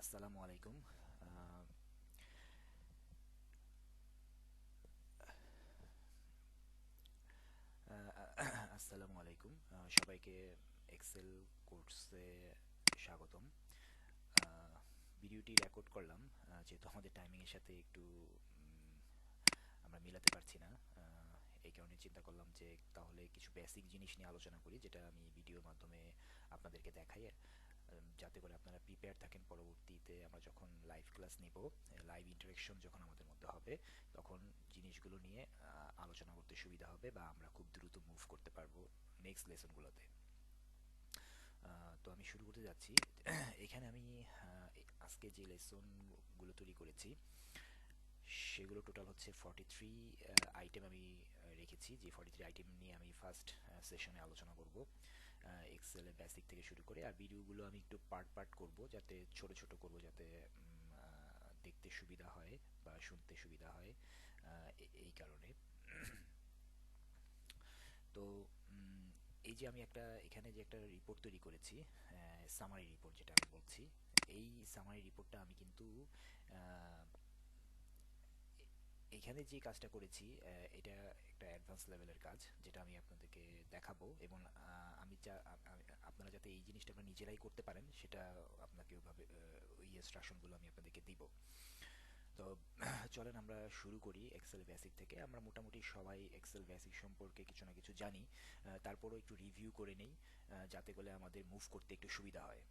আসসালামু আলাইকুম। আহ, আসসালামু আলাইকুম সবাইকে এক্সেল কোর্সে স্বাগতম। আহ, ভিডিওটি রেকর্ড করলাম যেহেতু আমাদের টাইমিংয়ের সাথে একটু আমরা মিলাতে পারছি না। এই কারণে চিন্তা করলাম যে তাহলে কিছু বেসিক জিনিস নিয়ে আলোচনা করি, যেটা আমি ভিডিওর মাধ্যমে আপনাদেরকে দেখাই, যাতে করে আপনারা প্রিপেয়ার থাকেন। পরবর্তীতে আমরা যখন লাইভ ক্লাস নিব, লাইভ ইন্টারেকশন যখন আমাদের মধ্যে হবে, তখন জিনিসগুলো নিয়ে আলোচনা করতে সুবিধা হবে বা আমরা খুব দ্রুত মুভ করতে পারবো নেক্সট লেসনগুলোতে। তো আমি শুরু করতে যাচ্ছি। এখানে আমি আজকে যে লেসনগুলো তৈরি করেছি সেগুলো টোটাল হচ্ছে 43 আইটেম আমি রেখেছি। যে 43 আইটেম নিয়ে আমি ফার্স্ট সেশনে আলোচনা করব, এক্সেলের বেসিক থেকে শুরু করে। আর ভিডিওগুলো আমি একটু পার্ট পার্ট করব, যাতে ছোট ছোট করব, যাতে দেখতে সুবিধা হয় বা শুনতে সুবিধা হয়। এই কারণে তো উম, এই যে আমি এখানে যে একটা রিপোর্ট তৈরি করেছি, সামারি রিপোর্ট যেটা আমি বলছি, এই সামারি রিপোর্টটা আমি কিন্তু আহ, এখানে যে কাজটা করেছি, এটা একটা অ্যাডভান্স লেভেলের কাজ, যেটা আমি আপনাদেরকে দেখাবো। এবং আপনারা যাতে এই জিনিসটা আপনারা নিজেরাই করতে পারেন, সেটা আপনাকে ওইভাবে ওই ইনস্ট্রাকশনগুলো আমি আপনাদেরকে দিব। তো চলেন আমরা শুরু করি এক্সেল বেসিক থেকে। আমরা মোটামুটি সবাই এক্সেল বেসিক সম্পর্কে কিছু না কিছু জানি, তারপরও একটু রিভিউ করে নেই, যাতে করে আমাদের মুভ করতে একটু সুবিধা হয়।